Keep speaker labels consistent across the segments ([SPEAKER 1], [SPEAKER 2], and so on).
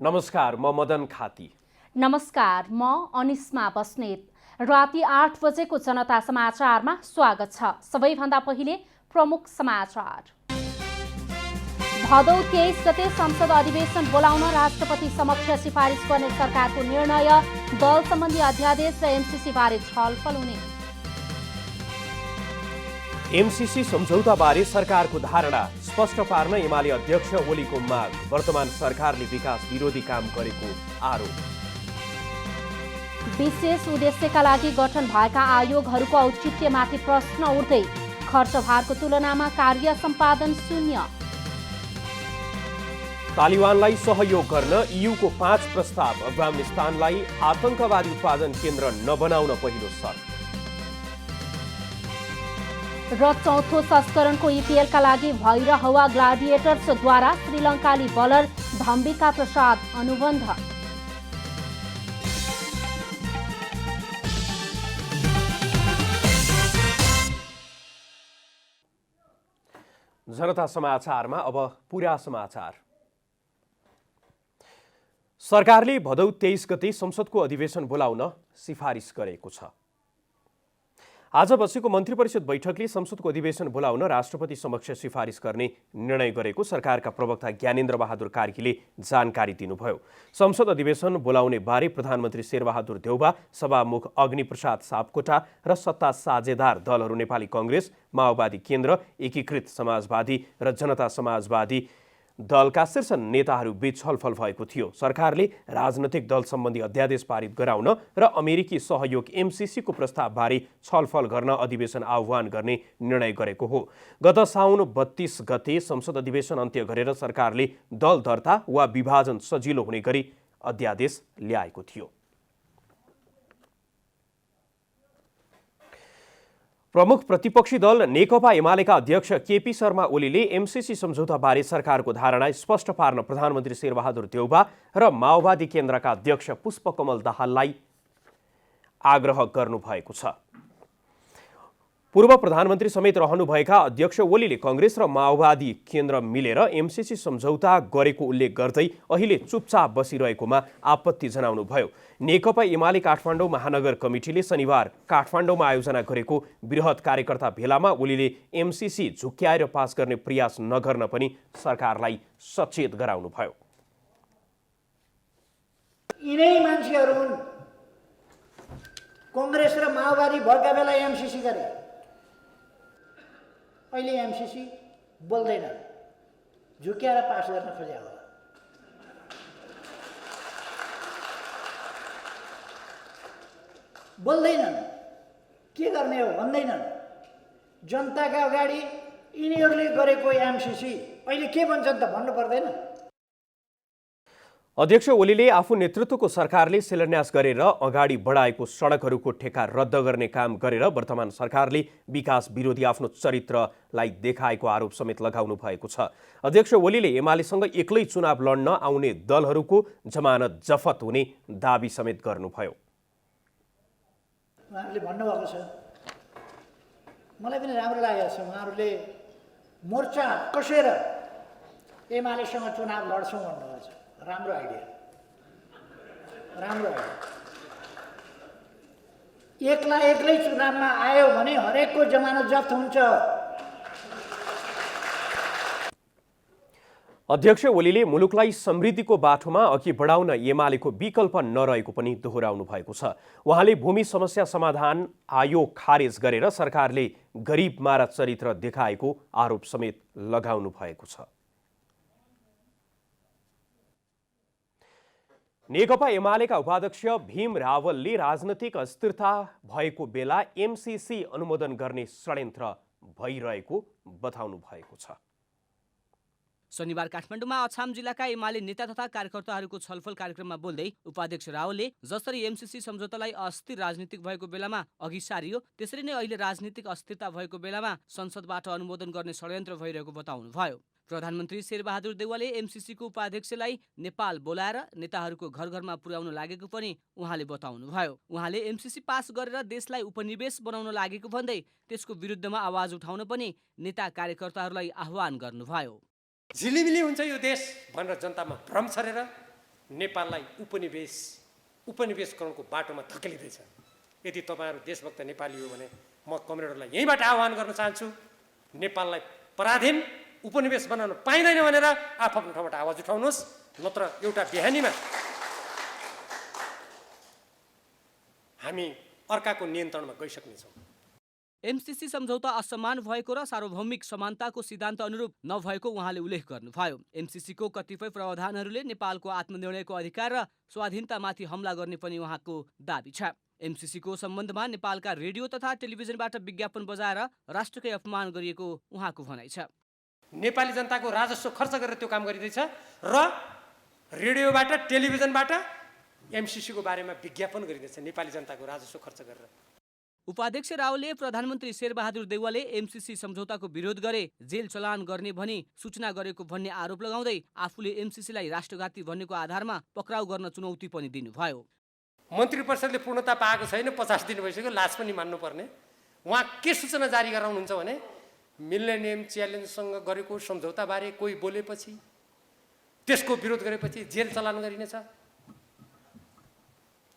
[SPEAKER 1] नमस्कार, म मदन खाती।
[SPEAKER 2] नमस्कार, म अनिस्मा बस्नेत। राति 8 बजेको जनता समाचारमा स्वागत छ। सबैभन्दा पहिले प्रमुख समाचार। भदौ 23 गते संसद अधिवेशन बोलाउन राष्ट्रपति समक्ष सिफारिस गर्ने सरकारको निर्णय, दल सम्बन्धी अध्यादेश र एमसीसी बारे छलफल हुने।
[SPEAKER 1] एमसीसी सम्झौताबारे सरकारको धारणा स्पष्ट पार्न एमाले अध्यक्ष ओलीको माग। वर्तमान सरकारले विकास विरोधी काम गरेको आरोप।
[SPEAKER 2] विशेष उद्देश्यका लागि गठन भएका आयोगहरूको औचित्यमाथि प्रश्न उठ्दै, खर्च भारको तुलनामा कार्य सम्पादन शून्य।
[SPEAKER 1] तालिबानलाई सहयोग गर्न ईयूको 5 प्रस्ताव। अफगानिस्तानलाई आतंकवादी उत्पादन केन्द्र नबनाउन पहिलो शर्त।
[SPEAKER 2] र चौथो संस्करणको ईपीएलका लागि भैरहवा ग्लाडिएटर्सद्वारा श्रीलङ्काली बलर धम्बिका प्रसाद अनुबन्ध।
[SPEAKER 1] जनता समाचारमा अब पूरा समाचार। सरकारले भदौ 23 गते संसदको अधिवेशन बोलाउन सिफारिस गरेको छ। आज बसेको मन्त्री परिषद बैठकले संसदको अधिवेशन बोलाउन राष्ट्रपति समक्ष सिफारिस गर्ने निर्णय गरेको सरकारका प्रवक्ता ज्ञानेन्द्र बहादुर कार्कीले जानकारी दिनुभयो। संसद अधिवेशन बोलाउने बारे प्रधानमन्त्री शेरबहादुर देउबा, सभामुख अग्निप्रसाद सापकोटा र सत्ता साझेदार दलहरू नेपाली कांग्रेस, माओवादी केन्द्र, एकीकृत समाजवादी र जनता समाजवादी दलका शीर्ष नेताहरू बीच छलफल भएको थियो। सरकारले राजनैतिक दल सम्बन्धी अध्यादेश पारित गराउन र अमेरिकी सहयोग एमसीसीको प्रस्तावबारे छलफल गर्न अधिवेशन आह्वान गर्ने निर्णय गरेको हो। गत साउन 32 गते संसद अधिवेशन अन्त्य गरेर सरकारले दल दर्ता वा विभाजन सजिलो हुने गरी अध्यादेश ल्याएको थियो। प्रमुख प्रतिपक्षी दल नेकपा एमालेका अध्यक्ष केपी शर्मा ओलीले एमसीसी सम्झौताबारे सरकारको धारणा स्पष्ट पार्न प्रधानमन्त्री शेरबहादुर देउबा र माओवादी केन्द्रका अध्यक्ष पुष्पकमल दाहाललाई आग्रह गर्नुभएको छ। पूर्व प्रधानमन्त्री समेत रहनुभएका अध्यक्ष ओलीले कांग्रेस र माओवादी केन्द्र मिलेर एमसीसी सम्झौता गरेको उल्लेख गर्दै अहिले चुपचाप बसिरहेकोमा आपत्ति जनाउनुभयो। नेकपा एमाले काठमाडौँ महानगर कमिटीले शनिबार काठमाडौँमा आयोजना गरेको बृहत कार्यकर्ता भेलामा ओलीले एमसीसी झुक्क्याएर पास गर्ने प्रयास नगर्न पनि सरकारलाई सचेत गराउनुभयो।
[SPEAKER 3] यिनै मान्छेहरू हुन् कांग्रेस र माओवादी भएका बेला एमसीसी गरे, अहिले एमसीसी बोल्दैन, झुक्याएर पास गर्न खोजे होला। बोल्दैनन्, के गर्ने हो भन्दैनन्। जनताका अगाडि यिनीहरूले गरेको एमसीसी अहिले के भन्छन् त भन्नु पर्दैन।
[SPEAKER 1] अध्यक्ष ओलीले आफू नेतृत्वको सरकारले शिलान्यास गरेर अगाडि बढाएको सडकहरूको ठेक्का रद्द गर्ने काम गरेर वर्तमान सरकारले विकास विरोधी आफ्नो चरित्रलाई देखाएको आरोप समेत लगाउनु भएको छ। अध्यक्ष ओलीले एमालेसँग एक्लै चुनाव लड्न आउने दलहरूको जमानत जफत हुने दाबी समेत गर्नुभयो।
[SPEAKER 3] उहाँहरूले भन्नुभएको छ, मलाई पनि राम्रो लागेको छ, उहाँहरूले मोर्चा कसेर एमालेसँग चुनाव लड्छौँ भन्नुभएको छ। राम्रो आइडिया, राम्रो आइडिया। एक्लै चुनावमा आयो भने हरेकको जमानत जफ्त हुन्छ।
[SPEAKER 1] अध्यक्ष ओलीले मुलुकलाई समृद्धिको बाटोमा अघि बढाउन एमालेको विकल्प नरहेको पनि दोहोऱ्याउनु भएको छ। उहाँले भूमि समस्या समाधान आयोग खारेज गरेर सरकारले गरिब मारा चरित्र देखाएको आरोप समेत लगाउनु भएको छ। नेकपा एमालेका उपाध्यक्ष भीम रावलले राजनैतिक अस्थिरता भएको बेला एमसीसी अनुमोदन गर्ने षड्यन्त्र भइरहेको बताउनु भएको छ।
[SPEAKER 4] शनिबार काठमाडौँमा अछाम जिल्लाका एमाले नेता तथा कार्यकर्ताहरूको छलफल कार्यक्रममा बोल्दै उपाध्यक्ष रावलले जसरी एमसीसी सम्झौतालाई अस्थिर राजनीतिक भएको बेलामा अघि सारियो, त्यसरी नै अहिले राजनीतिक अस्थिरता भएको बेलामा संसदबाट अनुमोदन गर्ने षड्यन्त्र भइरहेको बताउनुभयो। प्रधानमन्त्री शेरबहादुर देउवाले एमसीसीको उपाध्यक्षलाई नेपाल बोलाएर नेताहरूको घर घरमा पुर्याउन लागेको पनि उहाँले बताउनुभयो। उहाँले एमसीसी पास गरेर देशलाई उपनिवेश बनाउन लागेको भन्दै त्यसको विरुद्धमा आवाज उठाउन पनि नेता कार्यकर्ताहरूलाई आह्वान गर्नुभयो।
[SPEAKER 5] झिलिमिली हुन्छ यो देश भनेर जनतामा भ्रम छरेर नेपाललाई उपनिवेशकरणको बाटोमा धकेलिँदैछ। यदि तपाईँहरू देशभक्त नेपाली हो भने म कमरेडहरूलाई यहीँबाट आह्वान गर्न चाहन्छु, नेपाललाई पराधीन उपनिवेश बनाउन पाइँदैन भनेर आफ्नो ठाउँबाट आवाज उठाउनुहोस्, नत्र एउटा बिहानीमा हामी अर्काको नियन्त्रणमा गइसक्नेछौँ।
[SPEAKER 4] एमसीसी सम्झौता असमान भएको र सार्वभौमिक समानताको सिद्धान्त अनुरूप नभएको उहाँले उल्लेख गर्नुभयो। एमसीसीको कतिपय प्रावधानहरूले नेपालको आत्मनिर्णयको अधिकार र स्वाधीनतामाथि हमला गर्ने पनि उहाँको दाबी छ। एमसीसीको सम्बन्धमा नेपालका रेडियो तथा टेलिभिजनबाट विज्ञापन बजाएर राष्ट्रकै अपमान गरिएको उहाँको भनाइ छ।
[SPEAKER 5] नेपाली जनताको राजस्व खर्च गरेर त्यो काम गरिँदैछ र रेडियोबाट टेलिभिजनबाट एमसीसीको बारेमा विज्ञापन गरिँदैछ नेपाली जनताको राजस्व खर्च गरेर।
[SPEAKER 4] उपाध्यक्ष रावले प्रधानमन्त्री शेरबहादुर देउवाले एमसीसी सम्झौताको विरोध गरे जेल चलान गर्ने भनी सूचना गरेको भन्ने आरोप लगाउँदै आफूले एमसीसीलाई राष्ट्रघाती भन्नेको आधारमा पक्राउ गर्न चुनौती पनि दिनुभयो।
[SPEAKER 5] मन्त्री परिषदले पूर्णता पाएको छैन, 50 दिन भइसक्यो, लाज पनि मान्नुपर्ने। उहाँ के सूचना जारी गराउनुहुन्छ भने मिलेनियम च्यालेन्जसँग गरेको सम्झौताबारे कोही बोलेपछि त्यसको विरोध गरेपछि जेल चलान गरिनेछ।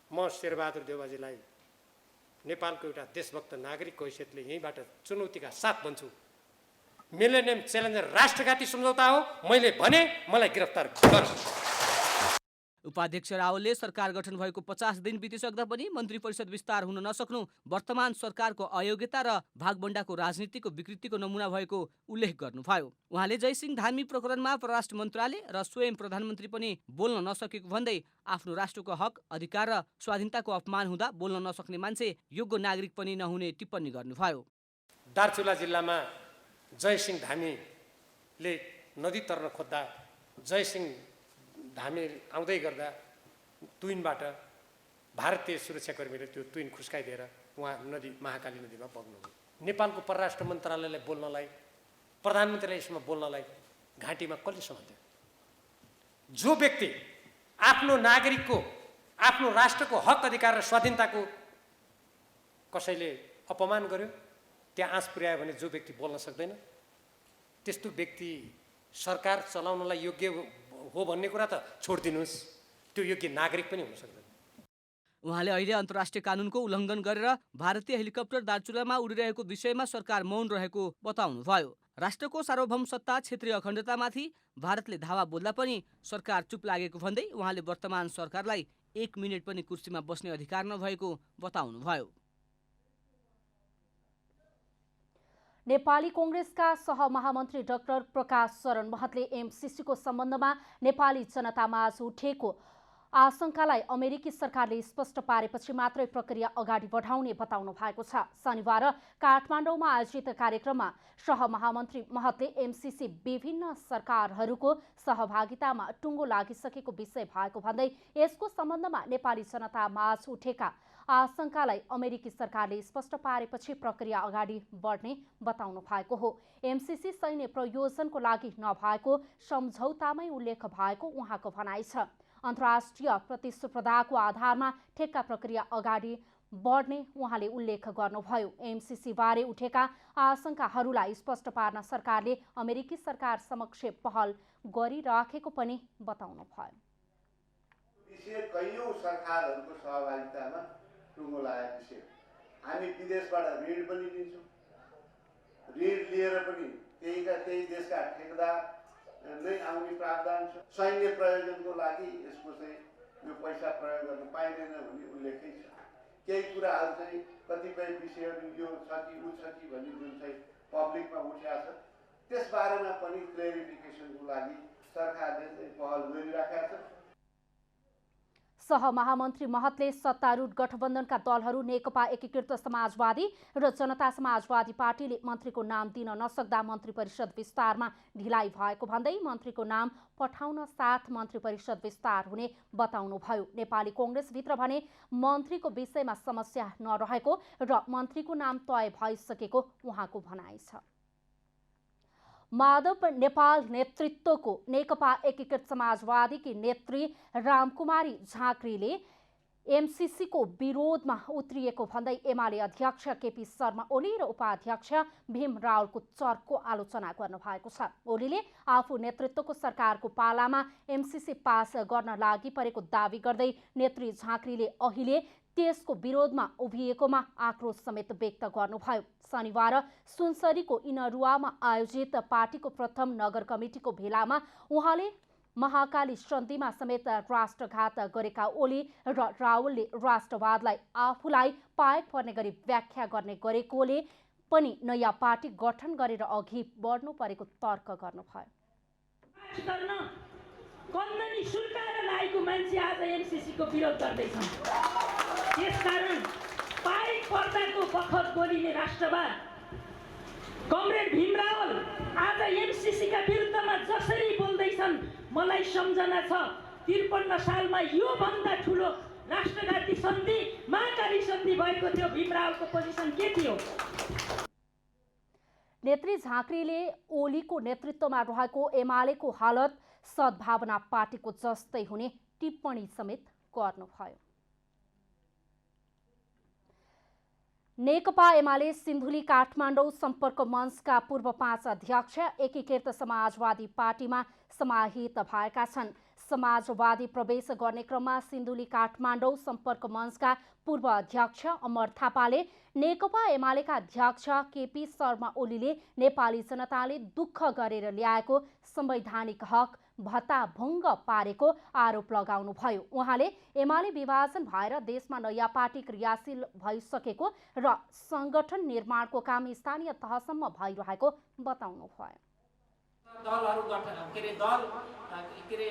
[SPEAKER 5] म शेरबहादुर देउवाजीलाई नेपालको एउटा देशभक्त नागरिकको हैसियतले यहीँबाट चुनौतीका साथ भन्छु, मिलेनियम च्यालेन्जर राष्ट्रघाती सम्झौता हो, मैले भने मलाई गिरफ्तार गर।
[SPEAKER 4] उपाध्यक्ष रावलले सरकार गठन भएको 50 दिन बितिसक्दा पनि मन्त्री परिषद विस्तार हुन नसक्नु वर्तमान सरकारको अयोग्यता र भागबण्डाको राजनीतिको विकृतिको नमुना भएको उल्लेख गर्नुभयो। उहाँले जयसिंह धामी प्रकरणमा परराष्ट्र मन्त्रालय र स्वयं प्रधानमन्त्री पनि बोल्न नसकेको भन्दै आफ्नो राष्ट्रको हक अधिकार र स्वाधीनताको अपमान हुँदा बोल्न नसक्ने मान्छे योग्य नागरिक पनि नहुने टिप्पणी गर्नुभयो।
[SPEAKER 5] दार्चुला जिल्लामा जयसिंह धामीले नदी तर्न खोज्दा जयसिंह धामी आउँदै गर्दा तुइनबाट भारतीय सुरक्षाकर्मीले त्यो तुइन खुस्काइदिएर उहाँ महाकाली नदीमा बग्नुभयो। नेपालको परराष्ट्र मन्त्रालयलाई बोल्नलाई, प्रधानमन्त्रीलाई यसमा बोल्नलाई घाँटीमा कसले समात्यो? जो व्यक्ति आफ्नो नागरिकको, आफ्नो राष्ट्रको हक अधिकार र स्वाधीनताको कसैले अपमान गर्यो, त्यहाँ आँच पुर्यायो भने जो व्यक्ति बोल्न सक्दैन, त्यस्तो व्यक्ति सरकार चलाउनलाई योग्य हो भन्ने कुरा त छोडिदिनुहोस्, त्यो योग्य नागरिक पनि हुन सक्दैन।
[SPEAKER 4] उहाँले अहिले अन्तर्राष्ट्रिय कानुनको उल्लङ्घन गरेर भारतीय हेलिकप्टर दार्चुलामा उडिरहेको विषयमा सरकार मौन रहेको बताउनुभयो। राष्ट्रको सार्वभौम सत्ता, क्षेत्रीय अखण्डतामाथि भारतले धावा बोल्दा पनि सरकार चुप लागेको भन्दै उहाँले वर्तमान सरकारलाई 1 मिनेट पनि कुर्सीमा बस्ने अधिकार नभएको बताउनुभयो।
[SPEAKER 2] नेपाली कांग्रेसका सहमहामन्त्री डाक्टर प्रकाश शरण महतले एमसीसीको सम्बन्धमा नेपाली जनतामाझ उठेको आशंकालाई अमेरिकी सरकारले स्पष्ट पारेपछि मात्रै प्रक्रिया अगाडि बढाउने बताउनु भएको छ। शनिबार काठमाडौँमा आयोजित कार्यक्रममा सहमहामन्त्री महतले एमसीसी विभिन्न सरकारहरूको सहभागितामा टुङ्गो लागिसकेको विषय भएको भन्दै यसको सम्बन्धमा नेपाली जनतामाझ उठेका आशंकालाई अमेरिकी सरकारले स्पष्ट पारेपछि प्रक्रिया अगाडि बढ्ने बताउनु भएको हो। एमसीसी सैन्य प्रयोजनको लागि नभएको सम्झौतामै उल्लेख भएको उहाँको भनाइ छ। अन्तर्राष्ट्रिय प्रतिस्पर्धाको आधारमा ठेक्का प्रक्रिया अगाडि बढ्ने उहाँले उल्लेख गर्नुभयो। एमसीसी बारे उठेका आशंकाहरूलाई स्पष्ट पार्न सरकारले अमेरिकी सरकार समक्ष पहल गरिराखेको पनि बताउनुभयो।
[SPEAKER 6] कैयौं सरकारहरूको सहभागितामा टुङ्गो लागेको विषय, हामी विदेशबाट ऋण पनि लिन्छौँ, ऋण लिएर पनि त्यही देशका ठेकेदार नै आउने प्रावधान छ। सैन्य प्रयोजनको लागि यसको चाहिँ यो पैसा प्रयोग गर्न पाइँदैन भन्ने उल्लेखै छ। केही कुराहरू चाहिँ कतिपय विषयहरू यो छ कि उ छ कि भन्ने जुन चाहिँ पब्लिकमा उठेको छ, त्यसबारेमा पनि क्लेरिफिकेसनको लागि सरकारले चाहिँ पहल गरिराखेका छ।
[SPEAKER 2] सहमहामन्त्री महतले सत्तारूढ गठबन्धनका दलहरू नेकपा एकीकृत समाजवादी र जनता समाजवादी पार्टीले मन्त्रीको नाम दिन नसक्दा मन्त्री परिषद विस्तारमा ढिलाइ भएको भन्दै मन्त्रीको नाम पठाउन साथ मन्त्री परिषद विस्तार हुने बताउनुभयो। नेपाली कांग्रेसभित्र भने मन्त्रीको विषयमा समस्या नरहेको र मन्त्रीको नाम तय भइसकेको उहाँको भनाइ छ। माधव नेपाल नेतृत्वको नेकपा एकीकृत समाजवादीकी नेत्री रामकुमारी झाँक्रीले एमसीसीको विरोधमा उत्रिएको भन्दै एमाले अध्यक्ष केपी शर्मा ओली र उपाध्यक्ष भीम रावलको चर्को आलोचना गर्नुभएको छ। ओलीले आफू नेतृत्वको सरकारको पालामा एमसीसी पास गर्न लागि परेको दावी गर्दै नेत्री झाँक्रीले अहिले त्यसको विरोधमा उभिएकोमा आक्रोश समेत व्यक्त गर्नुभयो। शनिबार सुनसरीको इनरुवामा आयोजित पार्टीको प्रथम नगर कमिटीको भेलामा उहाँले महाकाली सन्धिमा समेत राष्ट्रघात गरेका ओली र रावलले राष्ट्रवादलाई आफूलाई पाएक पर्ने गरी व्याख्या गर्ने गरेकोले पनि नयाँ पार्टी गठन गरेर अघि बढ्नु परेको तर्क गर्नुभयो।
[SPEAKER 7] कन्दनी सुर्काएर लागेको मान्छे आज एमसीसीको विरोध गर्दैछन्। त्यसकारण पाएक पर्दाको बखत बोलिने राष्ट्रवाद कमरेड भीम रावल आज एमसीसीका विरुद्धमा जसरी बोल्दैछन् मलाई सम्झना छ 53 सालमा योभन्दा ठुलो राष्ट्रघाती सन्धि महाकाली सन्धि भएको थियो। भीम रावलको पोजिसन के थियो?
[SPEAKER 2] नेत्री झाँक्रीले ओलीको नेतृत्वमा रहेको एमालेको हालत सद्भावना पार्टीको जस्तै हुने टिप्पणी समेत गर्नुभयो। नेकपा एमाले सिन्धुली काठमाडौँ सम्पर्क मञ्चका पूर्व 5 अध्यक्ष एकीकृत समाजवादी पार्टीमा समाहित भएका छन्। समाजवादी प्रवेश गर्ने क्रममा सिन्धुली काठमाडौँ सम्पर्क मञ्चका पूर्व अध्यक्ष अमर थापाले नेकपा एमालेका अध्यक्ष केपी शर्मा ओलीले नेपाली जनताले दुःख गरेर ल्याएको संवैधानिक हक भत्ताभङ्ग पारेको आरोप लगाउनुभयो। उहाँले एमाले विभाजन भएर देशमा नयाँ पार्टी क्रियाशील भइसकेको र संगठन निर्माणको काम स्थानीय तहसम्म भइरहेको बताउनुभयो।
[SPEAKER 8] दलहरू गठन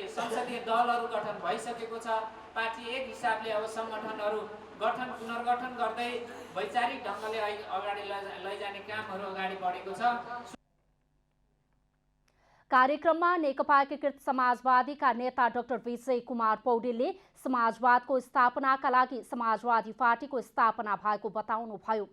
[SPEAKER 8] संसदीय दलहरू गठन भइसकेको छ। पार्टी एक हिसाबले अब संगठनहरू पुनर्गठन गर्दै वैचारिक ढङ्गले अगाडि लैजाने कामहरू अगाडि बढेको छ।
[SPEAKER 2] कार्यक्रममा नेकपा एकीकृत समाजवादीका नेता डाक्टर विजय कुमार पौडेलले समाजवादको स्थापनाका लागि समाजवादी पार्टीको स्थापना भएको बताउनुभयो।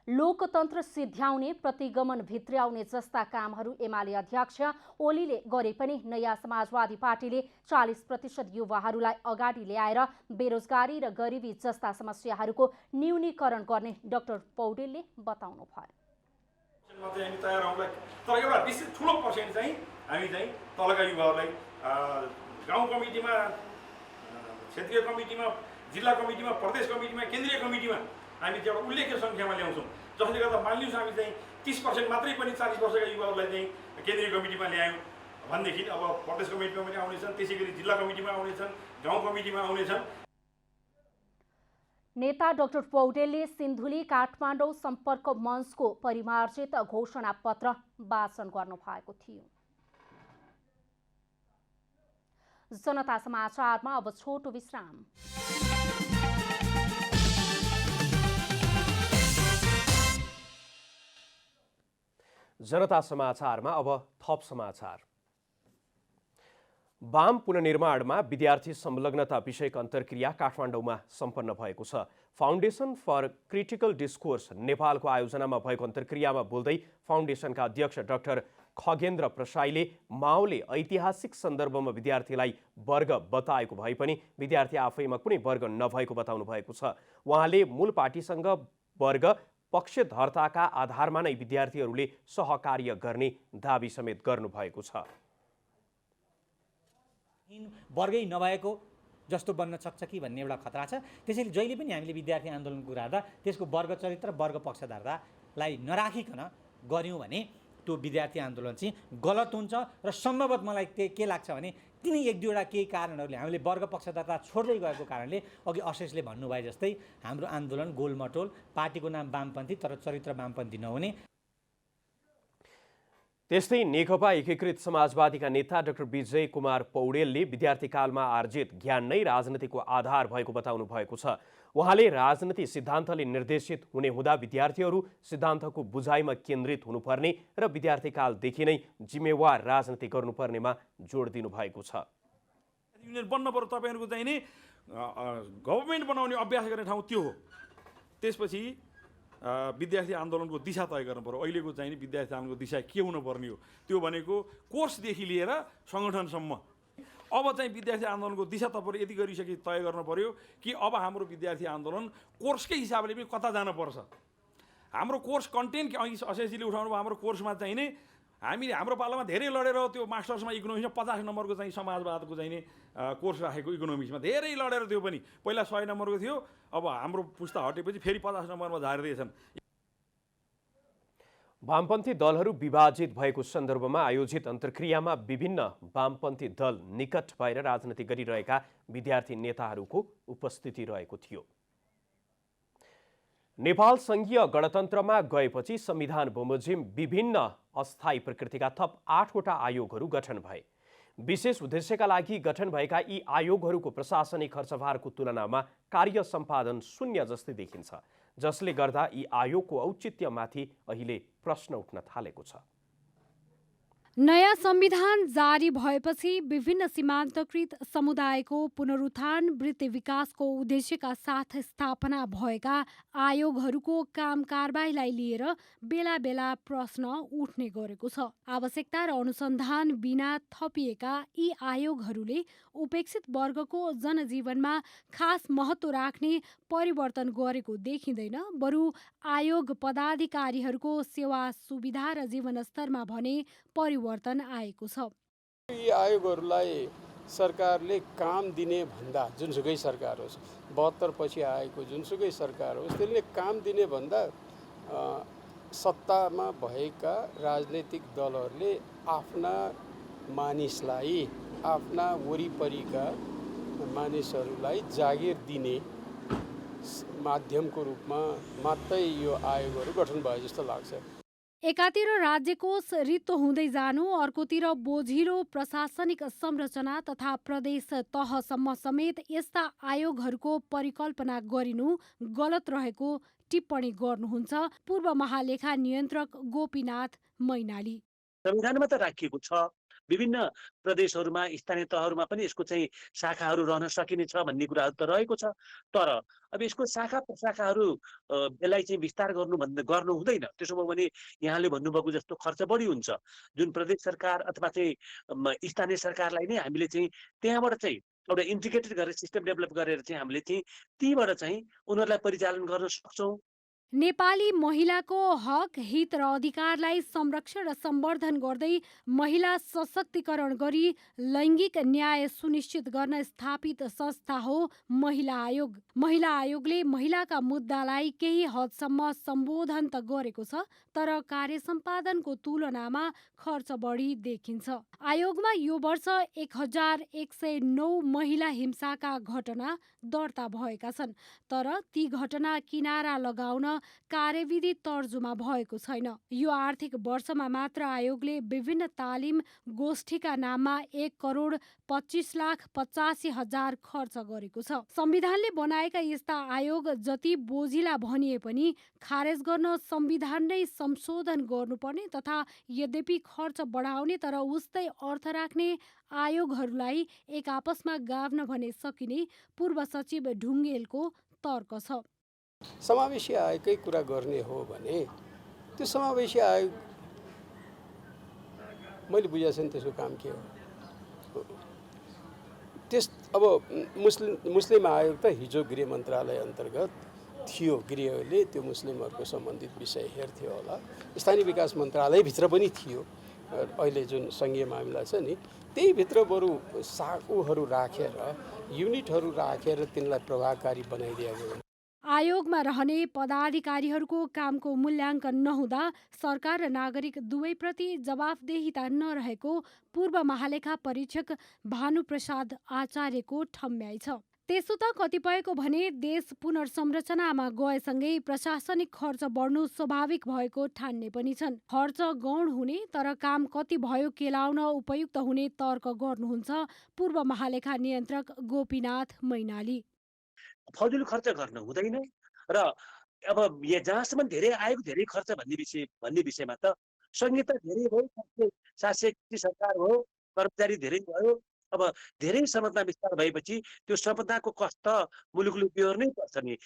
[SPEAKER 2] लोकतन्त्र सिद्ध्याउने प्रतिगमन भित्र्याउने जस्ता कामहरू एमाले अध्यक्ष ओलीले गरे पनि नयाँ समाजवादी पार्टीले 40% युवाहरूलाई अगाडि ल्याएर बेरोजगारी र गरिबी जस्ता समस्याहरूको न्यूनीकरण गर्ने डाक्टर पौडेलले बताउनुभयो।
[SPEAKER 9] हामी तयार हौँला, तर एउटा विशेष ठुलो पर्सेन्ट चाहिँ हामी चाहिँ तलका युवाहरूलाई गाउँ कमिटीमा, क्षेत्रीय कमिटीमा, जिल्ला कमिटीमा, प्रदेश कमिटीमा, केन्द्रीय कमिटीमा हामी चाहिँ एउटा उल्लेख्य सङ्ख्यामा ल्याउँछौँ। जसले गर्दा मानिलिनुहोस् हामी चाहिँ 30% मात्रै पनि 40 वर्षका युवाहरूलाई चाहिँ केन्द्रीय कमिटीमा ल्यायौँ भनेदेखि अब प्रदेश कमिटीमा पनि आउनेछन्, त्यसै गरी जिल्ला कमिटीमा आउनेछन्, गाउँ कमिटीमा आउनेछन्।
[SPEAKER 2] नेता डाक्टर पौडेलले सिन्धुली काठमाडौँ सम्पर्क मञ्चको परिमार्जित घोषणा पत्र वाचन गर्नुभएको थियो। जनता समाचारमा अब छोटो विश्राम।
[SPEAKER 1] जनता समाचारमा अब थप समाचार। वाम पुनर्निर्माणमा विद्यार्थी संलग्नता विषयक अन्तर्क्रिया काठमाडौँमा सम्पन्न भएको छ। फाउन्डेसन फर क्रिटिकल डिस्कोर्स नेपालको आयोजनामा भएको अन्तर्क्रियामा बोल्दै फाउन्डेसनका अध्यक्ष डाक्टर खगेन्द्र प्रसाईले माओले ऐतिहासिक सन्दर्भमा विद्यार्थीलाई वर्ग बताएको भए पनि विद्यार्थी आफैमा कुनै वर्ग नभएको बताउनु भएको छ। उहाँले मूल पार्टीसँग वर्ग पक्षधर्ताका आधारमा नै विद्यार्थीहरूले सहकार्य गर्ने दाबी समेत गर्नुभएको छ।
[SPEAKER 10] वर्गै नभएको जस्तो बन्न सक्छ कि भन्ने एउटा खतरा छ। त्यसैले जहिले पनि हामीले विद्यार्थी आन्दोलनको कुरा गर्दा त्यसको वर्ग चरित्र, वर्ग पक्षधर्तालाई नराखिकन गऱ्यौँ भने त्यो विद्यार्थी आन्दोलन चाहिँ गलत हुन्छ र सम्भवतः मलाई के लाग्छ भने तिनी एक दुईवटा केही कारणहरूले हामीले वर्ग पक्षधर्ता छोड्दै गएको कारणले अघि अशेषले भन्नुभए जस्तै हाम्रो आन्दोलन गोलमटोल, पार्टीको नाम वामपन्थी तर चरित्र वामपन्थी नहुने।
[SPEAKER 1] त्यस्तै नेकपा एकीकृत समाजवादीका नेता डाक्टर विजय कुमार पौडेलले विद्यार्थीकालमा आर्जित ज्ञान नै राजनीतिको आधार भएको बताउनु भएको छ। उहाँले राजनीति सिद्धान्तले निर्देशित हुने हुँदा विद्यार्थीहरू सिद्धान्तको बुझाइमा केन्द्रित हुनुपर्ने र विद्यार्थीकालदेखि नै जिम्मेवार राजनीति गर्नुपर्नेमा जोड दिनुभएको छ।
[SPEAKER 9] युनियन बन्न पर्यो, तपाईँहरूको चाहिँ नि गभर्मेन्ट बनाउने अभ्यास गर्ने ठाउँ त्यो हो। त्यसपछि विद्यार्थी आन्दोलनको दिशा तय गर्नु पर्यो। अहिलेको चाहिँ नि विद्यार्थी आन्दोलनको दिशा के हुनुपर्ने हो त्यो भनेको कोर्सदेखि लिएर सङ्गठनसम्म अब चाहिँ विद्यार्थी आन्दोलनको दिशा तपाईँ यति गरिसके तय गर्न पर्यो कि अब हाम्रो विद्यार्थी आन्दोलन कोर्सकै हिसाबले पनि कता जानुपर्छ। हाम्रो कोर्स कन्टेन्ट अघि अशेषजीले उठाउनु भयो, हाम्रो कोर्समा चाहिँ नि हामीले हाम्रो पालामा धेरै लडेर त्यो मास्टर्समा इकोनोमिक्समा 50 नम्बरको चाहिँ समाजवादको चाहिँ नि कोर्स राखेको इकोनोमिक्समा धेरै लडेर त्यो पनि पहिला 100 नम्बरको थियो, अब हाम्रो पुस्ता हटेपछि फेरि 50 नम्बरमा झारिदिएछन्।
[SPEAKER 1] वामपन्थी दलहरू विभाजित भएको सन्दर्भमा आयोजित अन्तर्क्रियामा विभिन्न वामपन्थी दल निकट भएर राजनीति गरिरहेका विद्यार्थी नेताहरूको उपस्थिति रहेको थियो। नेपाल संघीय गणतन्त्रमा गएपछि संविधान बमोजिम विभिन्न अस्थायी प्रकृतिका थप 8वटा आयोगहरू गठन भए। विशेष उद्देश्यका लागि गठन भएका यी आयोगहरूको प्रशासनिक खर्चभारको तुलनामा कार्य सम्पादन शून्य जस्तै देखिन्छ, जसले गर्दा यी आयोगको औचित्यमाथि अहिले प्रश्न उठ्न थालेको छ।
[SPEAKER 2] नयाँ संविधान जारी भएपछि विभिन्न सीमान्तकृत समुदायको पुनरुत्थान वृत्ति विकासको उद्देश्यका साथ स्थापना भएका आयोगहरूको काम कारबाहीलाई लिएर बेला बेला प्रश्न उठ्ने गरेको छ। आवश्यकता र अनुसन्धान बिना थपिएका यी आयोगहरूले उपेक्षित वर्गको जनजीवनमा खास महत्त्व राख्ने परिवर्तन गरेको देखिँदैन, बरु आयोग पदाधिकारीहरूको सेवा सुविधा र जीवनस्तरमा भने परिवर्तन आएको छ।
[SPEAKER 11] यी आयोगहरूलाई सरकारले काम दिने भन्दा, जुनसुकै सरकार होस्, 72 पछि आएको जुनसुकै सरकार होस्, त्यसले काम दिने भन्दा सत्तामा भएका राजनैतिक दलहरूले आफ्ना मानिसलाई, आफ्ना वरिपरिका मानिसहरूलाई जागिर दिने माध्यमको रूपमा मात्रै यो आयोगहरू गठन भए जस्तो लाग्छ।
[SPEAKER 2] एकातिर राज्यकोष रित्तो हुँदै जानु, अर्कोतिर बोझिलो प्रशासनिक संरचना तथा प्रदेश तहसम्म समेत यस्ता आयोगहरूको परिकल्पना गरिनु गलत रहेको टिप्पणी गर्नुहुन्छ पूर्व महालेखा नियन्त्रक गोपीनाथ मैनाली।
[SPEAKER 12] संविधानमा त राखिएको छ, विभिन्न प्रदेशहरूमा स्थानीय तहहरूमा पनि यसको चाहिँ शाखाहरू रहन सकिने छ भन्ने कुराहरू त रहेको छ। तर अब यसको शाखा प्रशाखाहरू यसलाई चाहिँ विस्तार गर्नु हुँदैन। त्यसो भयो भने यहाँले भन्नुभएको जस्तो खर्च बढी हुन्छ, जुन प्रदेश सरकार अथवा चाहिँ स्थानीय सरकारलाई नै हामीले चाहिँ त्यहाँबाट चाहिँ एउटा इन्टिग्रेटेड गरेर सिस्टम डेभलप गरेर चाहिँ हामीले चाहिँ तीबाट चाहिँ उनीहरूलाई परिचालन गर्न सक्छौँ।
[SPEAKER 2] नेपाली महिलाको हक, हित र अधिकारलाई संरक्षण र सम्वर्धन गर्दै महिला सशक्तिकरण गरी लैङ्गिक न्याय सुनिश्चित गर्न स्थापित संस्था हो महिला आयोग। महिला आयोगले महिलाका मुद्दालाई केही हदसम्म सम्बोधन त गरेको छ, तर कार्य सम्पादनको तुलनामा खर्च बढी देखिन्छ। आयोगमा यो वर्ष 1109 महिला हिंसाका घटना दर्ता भएका छन्, तर ती घटना किनारा लगाउन कार्यविधि तर्जुमा भएको छैन। यो आर्थिक वर्षमा मात्र आयोगले विभिन्न तालिम गोष्ठीका नाममा 1,25,85,000 खर्च गरेको छ। संविधानले बनाएका यस्ता आयोग जति बोझिला भनिए पनि खारेज गर्न संविधान नै संशोधन गर्नुपर्ने तथा यद्यपि खर्च बढाउने तर उस्तै अर्थ राख्ने आयोगहरूलाई एक आपसमा गाभ्न भने सकिने पूर्व सचिव ढुङ्गेलको तर्क छ।
[SPEAKER 11] समावेशी आयोगकै कुरा गर्ने हो भने त्यो समावेशी आयोग मैले बुझेको छैन त्यसको काम के हो। अब मुस्लिम आयोग त हिजो गृह मन्त्रालय अन्तर्गत थियो, गृहले त्यो मुस्लिमहरूको सम्बन्धित विषय हेर्थ्यो होला। स्थानीय विकास मन्त्रालयभित्र पनि थियो, अहिले जुन सङ्घीय मामिला छ नि त्यही भित्र बरु साकुहरू राखेर युनिटहरू राखेर तिनलाई प्रभावकारी बनाइदिएको।
[SPEAKER 2] आयोगमा रहने पदाधिकारीहरूको कामको मूल्याङ्कन नहुँदा सरकार र नागरिक दुवैप्रति जवाफदेहिता नरहेको पूर्व महालेखा परीक्षक भानुप्रसाद आचार्यको ठम्याइ छ। त्यसो त कतिपयको भने देश पुनर्संरचनामा गएसँगै प्रशासनिक खर्च बढ्नु स्वाभाविक भएको ठान्ने पनि छन्। खर्च गौण हुने तर काम कति भयो केलाउन उपयुक्त हुने तर्क गर्नुहुन्छ पूर्व महालेखा नियन्त्रक गोपीनाथ मैनाली।
[SPEAKER 12] फौजुल खर्च गर्न हुँदैन र अब जहाँसम्म धेरै आयोग धेरै खर्च भन्ने विषयमा त संहिता धेरै भयो, 731 सरकार भयो, कर्मचारी धेरै भयो। अब धेरै सम्पदा विस्तार भएपछि त्यो सम्पदाको कष्ट मुलुकले बेहोर्नै पर्छ नि।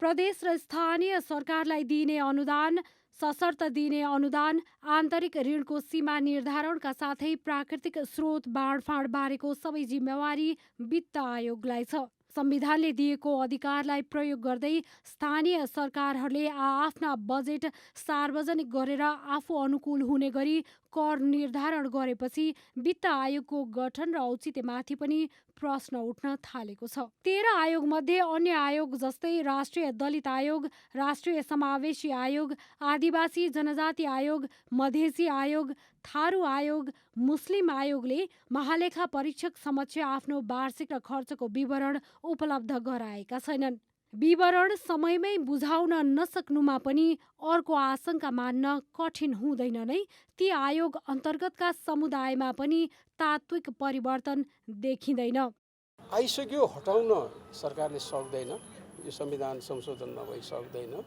[SPEAKER 2] प्रदेश र स्थानीय सरकारलाई दिइने अनुदान
[SPEAKER 13] सशर्त दिने अनुदान, आन्तरिक ऋणको सीमा निर्धारणका साथै प्राकृतिक स्रोत बाँडफाँड बारेको सबै जिम्मेवारी वित्त आयोगलाई छ। संविधानले दिएको अधिकारलाई प्रयोग गर्दै स्थानीय सरकारहरूले आफ्ना बजेट सार्वजनिक गरेर आफू अनुकूल हुने गरी कर निर्धारण गरेपछि वित्त आयोगको गठन र औचित्यमाथि पनि प्रश्न उठ्न थालेको छ। 13 आयोगमध्ये अन्य आयोग जस्तै राष्ट्रिय दलित आयोग, राष्ट्रिय समावेशी आयोग, आदिवासी जनजाति आयोग, मधेसी आयोग, थारू आयोग, मुस्लिम आयोगले महालेखा परीक्षक समक्ष आफ्नो वार्षिक र खर्चको विवरण उपलब्ध गराएका छैनन्। विवरण समयमै बुझाउन नसक्नुमा पनि अर्को आशंका मान्न कठिन हुँदैन नै ती आयोग अन्तर्गतका समुदायमा पनि तात्विक परिवर्तन देखिँदैन।
[SPEAKER 11] आइसक्यो, हटाउन सरकारले सक्दैन, यो संविधान संशोधन नभई सक्दैन।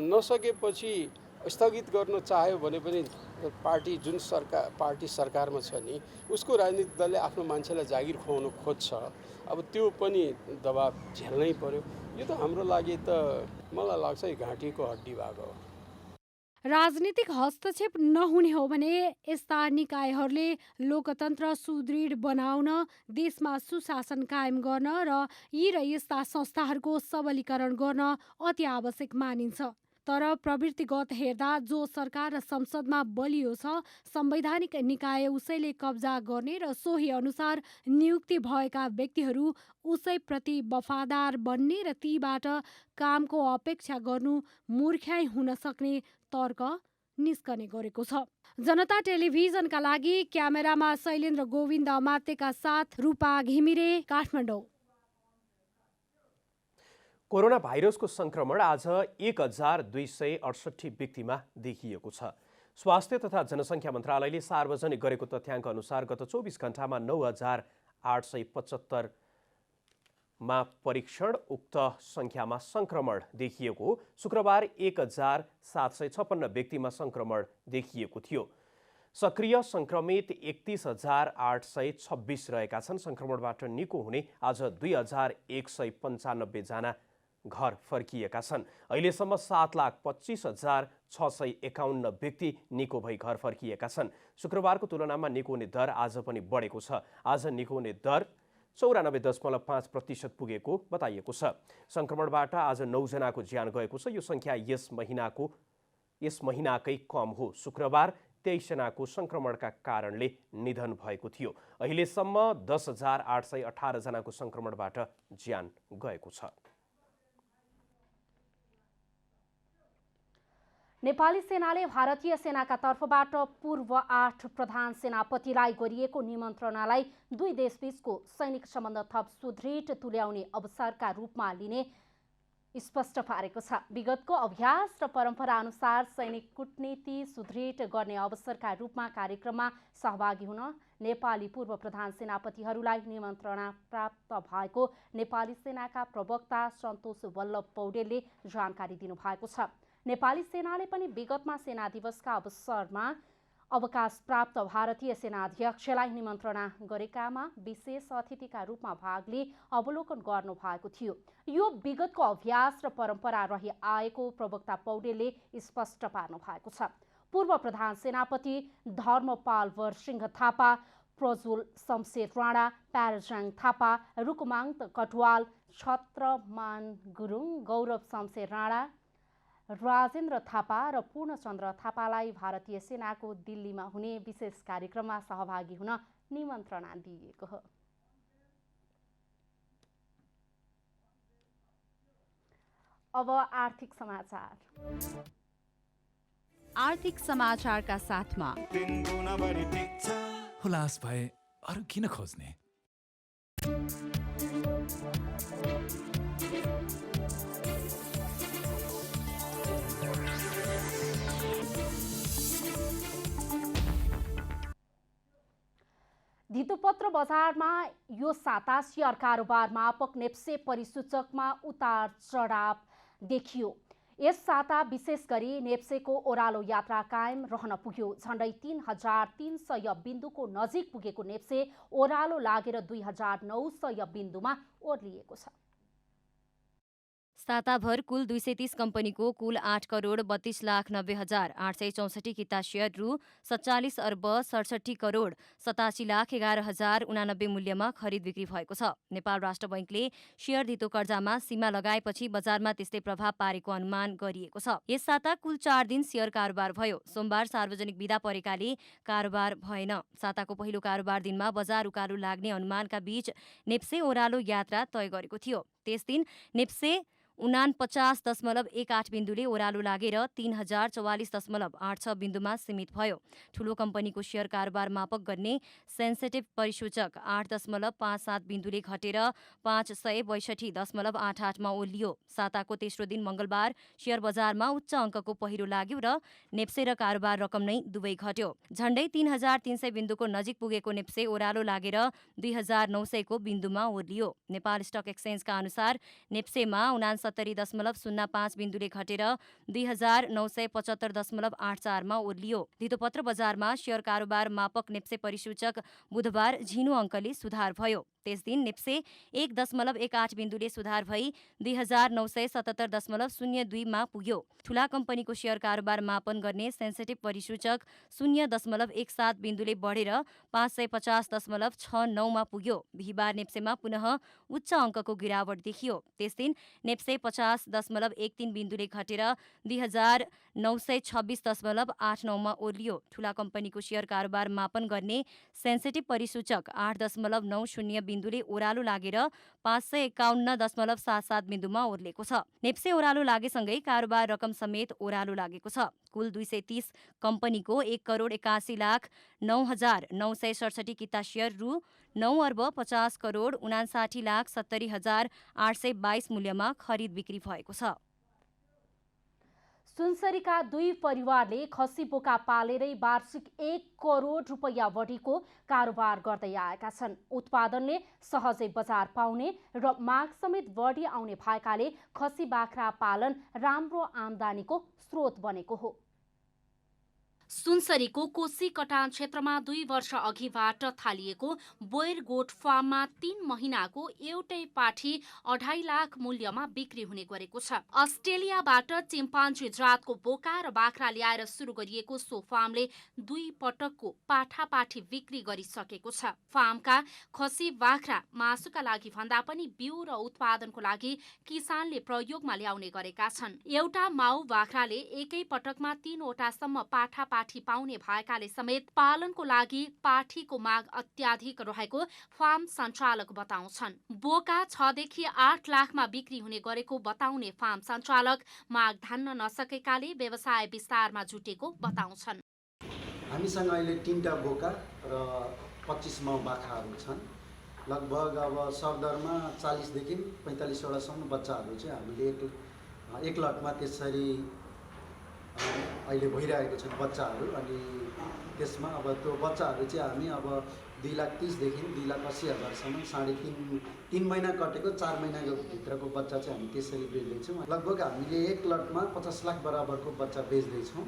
[SPEAKER 11] नसकेपछि स्थगित गर्न चाह्यो भने पनि पार्टी जुन पार्टी सरकारमा छ नि उसको राजनीतिक दलले आफ्नो मान्छेलाई जागिर खुवाउन खोज्छ। अब त्यो पनि दबाब झेल्नै पर्यो। यो त हाम्रो लागि त मलाई लाग्छ घाँटीको हड्डी भएको हो।
[SPEAKER 13] राजनीतिक हस्तक्षेप नहुने हो भने यस्ता निकायहरूले लोकतन्त्र सुदृढ बनाउन, देशमा सुशासन कायम गर्न र यस्ता संस्थाहरूको सबलीकरण गर्न अति आवश्यक मानिन्छ। तर प्रवृत्तिगत हेर्दा जो सरकार र संसदमा बलियो छ, संवैधानिक निकाय उसैले कब्जा गर्ने र सोही अनुसार नियुक्ति भएका व्यक्तिहरू उसैप्रति वफादार बन्ने र तीबाट कामको अपेक्षा गर्नु मूर्ख्याइ हुन सक्ने तर्क निस्कने गरेको छ। जनता टेलिभिजनका लागि क्यामेरामा शैलेन्द्र गोविन्द अमात्यका साथ रूपा घिमिरे, काठमाडौँ।
[SPEAKER 1] कोरोना भाइरसको संक्रमण आज 1268 व्यक्तिमा देखिएको छ। स्वास्थ्य तथा जनसङ्ख्या मन्त्रालयले सार्वजनिक गरेको तथ्याङ्क अनुसार गत 24 घण्टामा 9875 मा परीक्षण उक्त संख्यामा संक्रमण देखिएको। शुक्रबार 1756 व्यक्तिमा संक्रमण देखिएको थियो। सक्रिय संक्रमित 31826 रहेका छन्। संक्रमणबाट निको हुने आज 2195 जना घर फर्किएका छन्। अहिलेसम्म 7,25,651 व्यक्ति निको भई घर फर्किएका छन्। शुक्रबारको तुलनामा निको हुने दर आज पनि बढेको छ। आज निको हुने दर 94.5% पुगेको बताइएको छ। संक्रमणबाट आज 9 जनाको ज्यान गएको छ। यो संख्या यस महिनाकै कम हो। शुक्रबार 23 जनाको संक्रमणका कारणले निधन भएको थियो। अहिलेसम्म 10,818 जनाको संक्रमणबाट ज्यान गएको छ।
[SPEAKER 2] नेपाली सेनाले भारतीय सेनाका तर्फबाट पूर्व 8 प्रधान सेनापतिलाई गरिएको निमन्त्रणालाई दुई देशबीचको सैनिक सम्बन्ध थप सुदृढ तुल्याउने अवसरका रूपमा लिने स्पष्ट पारेको छ। विगतको अभ्यास र परम्परा अनुसार सैनिक कूटनीति सुदृढ गर्ने अवसरका रूपमा कार्यक्रममा सहभागी हुन नेपाली पूर्व प्रधान सेनापतिहरूलाई निमन्त्रणा प्राप्त भएको नेपाली सेनाका प्रवक्ता सन्तोष वल्लभ पौडेलले जानकारी दिनुभएको छ। नेपाली सेनाले पनि विगतमा सेना दिवसका अवसरमा अवकाश प्राप्त भारतीय सेनाध्यक्षलाई निमन्त्रणा गरेकामा विशेष अतिथिका रूपमा भाग लिई अवलोकन गर्नु भएको थियो। यो विगतको अभ्यास र परम्परा रही आएको प्रवक्ता पौडेलले स्पष्ट पार्नु भएको छ। पूर्व प्रधान सेनापति धर्मपाल वरसिंह थापा, प्रज्वल शमशेर राणा, प्यारजाङ थापा, रुकुमाङ कटवाल, छत्रमान गुरुङ, गौरव शमशेर राणा, राजेन्द्र थापा र पूर्णचन्द्र थापालाई भारतीय सेनाको दिल्लीमा हुने विशेष कार्यक्रममा सहभागी हुन निमन्त्रणा दिइएको हो। अब आर्थिक समाचार।
[SPEAKER 14] आर्थिक समाचारका साथमा
[SPEAKER 15] हुलास भए अरू किन खोज्ने।
[SPEAKER 2] धितोपत्र बजारमा यो साता सेयर कारोबार मापक नेप्से परिसूचकमा उतार चढाव देखियो। यस साता विशेष गरी नेप्सेको ओह्रालो यात्रा कायम रहन पुग्यो। झण्डै 3,300 बिन्दुको नजिक पुगेको नेप्से ओह्रालो लागेर 2,900 बिन्दुमा ओर्लिएको छ।
[SPEAKER 16] साताभर कुल 230 कम्पनीको कुल 8,32,90,864 किता सेयर रु 47 अर्ब 67 करोड 87,11,089 मूल्यमा खरिद बिक्री भएको छ। नेपाल राष्ट्र बैंकले सेयर धितो कर्जामा सीमा लगाएपछि बजारमा त्यस्तै प्रभाव पारेको अनुमान गरिएको छ। यस साता कुल 4 दिन सेयर कारोबार भयो। सोमबार सार्वजनिक बिदा परेकाले कारोबार भएन। साताको पहिलो कारोबार दिनमा बजार उकालो लाग्ने अनुमानका बीच नेप्से ओह्रालो यात्रा तय गरेको थियो। त्यस दिन नेप्से 49.18 बिन्दुले ओह्रालो लागेर 3044.86 बिन्दुमा सीमित भयो। ठूलो कम्पनीको सेयर कारोबार मापक गर्ने सेन्सेटिभ परिसूचक 8.57 बिन्दुले घटेर 562.88 मा ओर्लियो। साताको तेस्रो दिन मंगलबार सेयर बजारमा उच्च अङ्कको पहिरो लाग्यो र नेप्से र कारोबार रकम नै दुवै घट्यो। झण्डै 3300 बिन्दुको नजिक पुगेको नेप्से ओह्रालो लागेर 2900 को बिन्दुमा ओर्लियो। नेपाल स्टक एक्सचेन्जका अनुसार नेप्सेमा 69.05 बिन्दुले घटेर 2975.84 मा ओर्लियो। धितोपत्र बजारमा सेयर कारोबार मापक नेप्से परिसूचक बुधबार झिनो अङ्कले सुधार भयो। त्यस दिन नेप्से 1.18 बिन्दुले सुधार भई 2977.02 मा पुग्यो। ठूला कम्पनीको सेयर कारोबार मापन गर्ने सेन्सेटिभ परिसूचक 0.17 बिन्दुले बढेर 550.69 मा पुग्यो। बिहिबार नेप्सेमा पुनः उच्च अङ्कको गिरावट देखियो। त्यस दिन नेप्से 50.13 बिन्दुले घटेर 2926.89 मा ओर्लियो। ठूला कम्पनीको सेयर कारोबार मापन गर्ने सेन्सेटिभ परिसूचक 8.90 बिन्दुले ओह्रालो लागेर 551.77 बिन्दुमा ओर्लेको छ। नेप्से ओह्रालो लागेसँगै कारोबार रकम समेत ओह्रालो लागेको छ। कुल 230 कम्पनीको 1,81,09,967 किता सेयर रु 9 अर्ब 50 करोड 59,70,822 मूल्यमा खरिद बिक्री भएको छ।
[SPEAKER 2] सुनसरीका 2 परिवारले खसी बोका पालेरै वार्षिक 1 करोड रुपैयाँ बढीको कारोबार गर्दै आएका छन्। उत्पादनले सहजै बजार पाउने र माग समेत बढी आउने भएकाले खसी बाख्रा पालन राम्रो आम्दानीको स्रोत बनेको हो। सुनसरीको कोशी कटान क्षेत्रमा 2 वर्ष अघिबाट थालिएको बोयर गोठ फार्ममा 3 महिनाको एउटै पाठी 2.5 लाख मूल्यमा बिक्री हुने गरेको छ। अस्ट्रेलियाबाट चिम्पान्जी जातको बोका र बाख्रा ल्याएर सुरु गरिएको सो फार्मले 2 पटकको पाठापाठी बिक्री गरिसकेको छ। फार्मका खसी बाख्रा मासुका लागि भन्दा पनि बिउ र उत्पादनको लागि किसानले प्रयोगमा ल्याउने गरेका छन्। एउटा माउ बाख्राले एकै पटकमा 3 वटासम्म पाठापाठी पाउने भएकाले समेत पालनको लागि पाठीको माग अत्याधिक रहेको फार्म सञ्चालक बताउँछन्। बोका 6 देखि 8 लाखमा बिक्री हुने गरेको बताउने फार्म सञ्चालक माग धान्न नसकेकाले व्यवसाय विस्तारमा जुटेको बताउँछन्।
[SPEAKER 17] हामीसँग अहिले 3टा बोका र 25 माउ बाख्राहरू छन्। लगभग अब सरदरमा 40 देखि 45 वटासम्म बच्चाहरू चाहिँ हामीले एक लटमा त्यसरी अहिले भइरहेको छ बच्चाहरू। अनि त्यसमा अब त्यो बच्चाहरू चाहिँ हामी अब 2,30,000 देखि 2,80,000 3.5 महिना कटेको 4 महिनाको भित्रको बच्चा चाहिँ हामी त्यसरी बेच्दैछौँ। लगभग हामीले एक लटमा 50 लाख बराबरको बच्चा बेच्दैछौँ।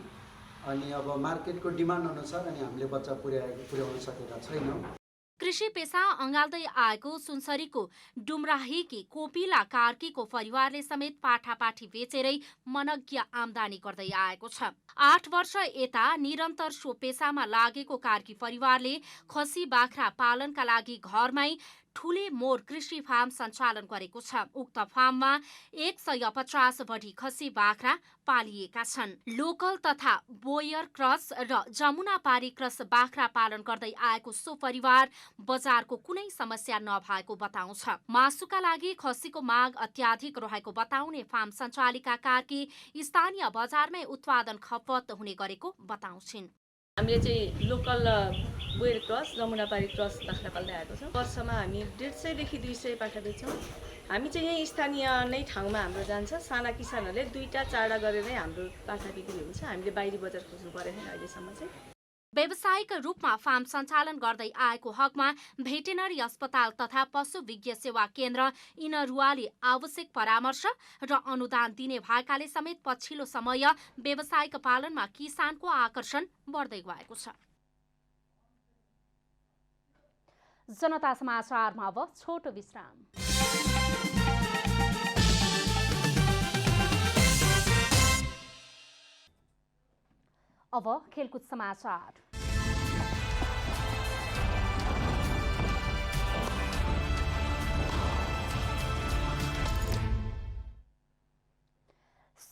[SPEAKER 17] अनि अब मार्केटको डिमान्ड अनुसार अनि हामीले बच्चा पुर्याउन सकेका छैनौँ।
[SPEAKER 2] कृषि पेसा अँगाल्दै आएको सुनसरीको डुमराहीकी कोपिला कार्कीको परिवारले समेत पाठापाठी बेचेरै मनज्ञ आम्दानी गर्दै आएको छ। 8 वर्ष यता निरन्तर सो पेसामा लागेको कार्की परिवारले खसी बाख्रा पालनका लागि घरमै ठुले मोर कृषि फार्म सञ्चालन गरेको छ। उक्त फार्ममा 150 बढी खसी बाख्रा पालिएका छन्। लोकल तथा बोयर क्रस र जमुना पारी क्रस बाख्रा पालन गर्दै आएको सो परिवार बजारको कुनै समस्या नभएको बताउँछ। मासुका लागि खसीको माग अत्याधिक रहेको बताउने फार्म सञ्चालिका कार्की स्थानीय बजारमै उत्पादन खपत हुने गरेको बताउँछिन्।
[SPEAKER 18] हामीले चाहिँ local Boyer cross Jamunapari cross बाख्रा पाल्दै आएको छौँ। वर्षमा हामी 150 देखि 200 पाठा बेच्छौँ। हामी चाहिँ यहीँ स्थानीय नै ठाउँमा हाम्रो जान्छ। साना किसानहरूले 2टा 4टा गरेर नै हाम्रो पाठा बिक्री हुन्छ। हामीले बाहिरी बजार खोज्नु परेन अहिलेसम्म चाहिँ।
[SPEAKER 2] व्यावसायिक रूपमा फार्म सञ्चालन गर्दै आएको हकमा भेटेनरी अस्पताल तथा पशु विज्ञ सेवा केन्द्र इनरुवाले आवश्यक परामर्श र अनुदान दिने भएकाले समेत पछिल्लो समय व्यावसायिक पालनमा किसानको आकर्षण बढ्दै गएको छ। जनता समाचारमा अब छोटो विश्राम। अब खेलकुद समाचार।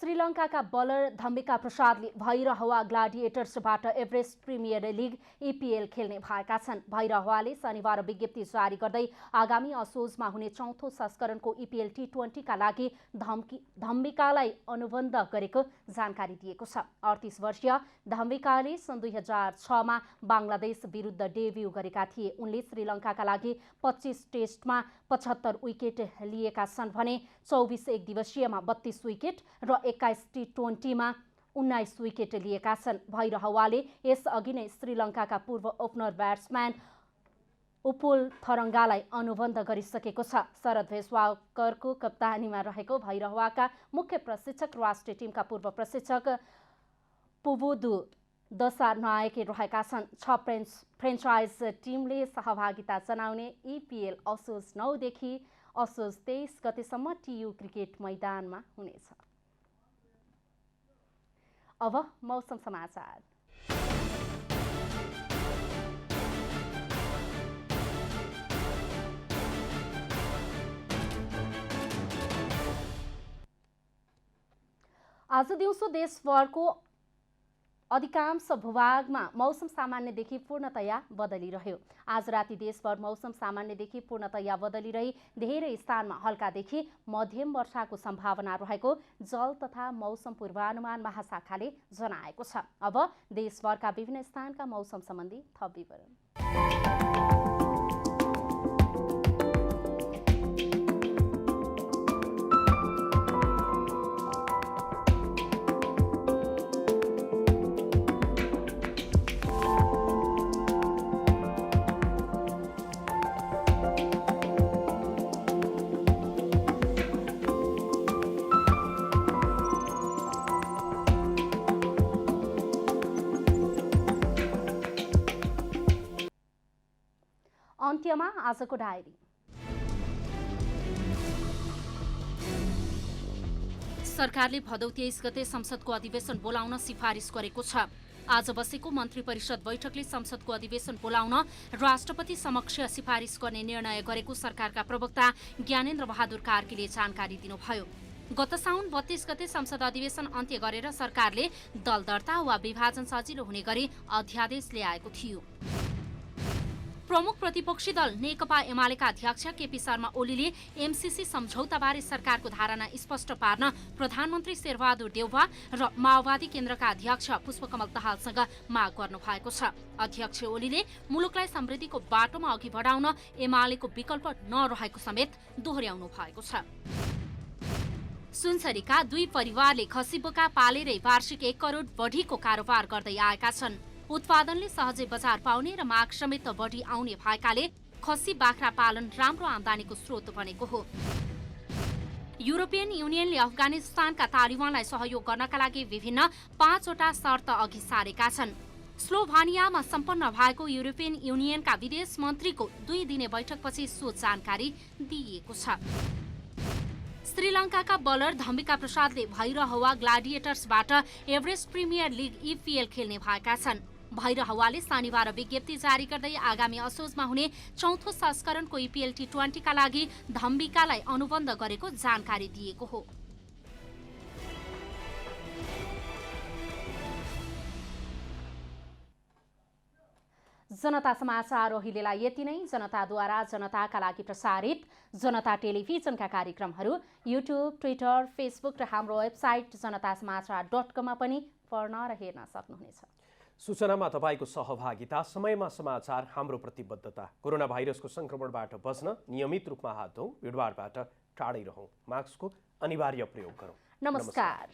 [SPEAKER 2] श्रीलङ्काका बलर धम्बिका प्रसादले भैरहवा ग्लाडिएटर्सबाट एभरेस्ट प्रिमियर लिग EPL खेल्ने भएका छन्। भैरहवाले शनिबार विज्ञप्ति जारी गर्दै आगामी असोजमा हुने चौथो संस्करणको EPL T20का लागि धम्बिकालाई अनुबन्ध गरेको जानकारी दिएको छ। 38 वर्षीय धम्बिकाले सन् 2006मा बङ्गलादेश विरुद्ध डेब्यू गरेका थिए। उनले श्रीलङ्काका लागि 25 टेस्टमा 75 विकेट लिएका छन् भने 24 एक दिवसीयमा 32 विकेट र 21 T20मा 19 विकेट लिएका छन्। भैरहवाले यसअघि नै श्रीलङ्काका पूर्व ओपनर ब्याट्सम्यान उपुल थरङ्गालाई अनुबन्ध गरिसकेको छ। शरद भेसवाकरको कप्तानीमा रहेको भैरहवाका मुख्य प्रशिक्षक राष्ट्रिय टिमका पूर्व प्रशिक्षक पुबुदु दशानायके रहेका छन्। 6 फ्रेन्चाइज टिमले सहभागिता जनाउने EPL असोज 9 देखि असोज 23 गतेसम्म TU क्रिकेट मैदानमा हुनेछ। अब मौसम समाचार। आज दिउँसो देशभरको अधिकांश भूभागमा मौसम सामान्यदेखि पूर्णतया बदली रह्यो। आज राति देशभर मौसम सामान्यदेखि पूर्णतया बदली रही धेरै स्थानमा हल्कादेखि मध्यम वर्षाको सम्भावना रहेको जल तथा मौसम पूर्वानुमान महाशाखाले जनाएको छ। अब देशभरका विभिन्न स्थानका मौसम सम्बन्धी थप विवरण। अन्त्यमा आजको डायरी। सरकारले भदौ 23 गते संसदको अधिवेशन बोलाउन सिफारिस गरेको छ। आज बसेको मन्त्री परिषद बैठकले संसदको अधिवेशन बोलाउन राष्ट्रपति समक्ष सिफारिस गर्ने निर्णय गरेको सरकारका प्रवक्ता ज्ञानेन्द्र बहादुर कार्कीले जानकारी दिनुभयो। गत साउन 32 गते संसद अधिवेशन अन्त्य गरेर सरकारले दल दर्ता वा विभाजन सजिलो हुने गरी अध्यादेश ल्याएको थियो। प्रमुख प्रतिपक्षी दल नेकपा एमालेका अध्यक्ष केपी शर्मा ओलीले MCC सम्झौताबारे सरकारको धारणा स्पष्ट पार्न प्रधानमन्त्री शेरबहादुर देउवा र माओवादी केन्द्रका अध्यक्ष पुष्पकमल दाहालसँग माग गर्नु भएको छ। अध्यक्ष ओलीले मुलुकलाई समृद्धिको बाटोमा अघि बढाउन एमालेको विकल्प नरहेको समेत दोहोर्याउनु भएको छ। सुनसरीका 2 परिवारले खसी बोका पालेरै वार्षिक 1 करोड बढीको कारोबार गर्दै आएका छन्। उत्पादनले सहजै बजार पाउने र माग समेत बढी आउने भएकाले खसी बाख्रा पालन राम्रो आम्दानीको स्रोत बनेको हो। युरोपियन युनियनले अफगानिस्तानका तालिबानलाई सहयोग गर्नका लागि विभिन्न 5 वटा शर्त अघि सारेका छन्। स्लोभानियामा सम्पन्न भएको युरोपियन युनियनका विदेश मन्त्रीको 2 दिने बैठकपछि सो जानकारी दिइएको छ। श्रीलङ्काका बलर धम्बिका प्रसादले भैरहवा ग्लाडिएटर्सबाट एभरेस्ट प्रिमियर लिग EPL खेल्ने भएका छन्। भैरहवाले शनिबार विज्ञप्ति जारी गर्दै आगामी असोजमा हुने चौथो संस्करणको EPL T20का लागि धम्बिकालाई अनुबन्ध गरेको जानकारी दिएको हो। जनता समाचार अहिलेलाई यति नै। जनताद्वारा जनताका लागि प्रसारित जनता टेलिभिजनका कार्यक्रमहरू युट्युब, ट्विटर, फेसबुक र हाम्रो वेबसाइट जनतासमाचार.com मा पनि पढ्न र हेर्न सक्नुहुनेछ।
[SPEAKER 1] सूचनामा तपाईको सहभागिता, समयमा समाचार हाम्रो प्रतिबद्धता। कोरोना भाइरसको संक्रमणबाट बच्न नियमित रूपमा हात धौँ, भिडभाडबाट टाढै रहौँ, मास्कको अनिवार्य प्रयोग गरौँ।
[SPEAKER 2] नमस्कार।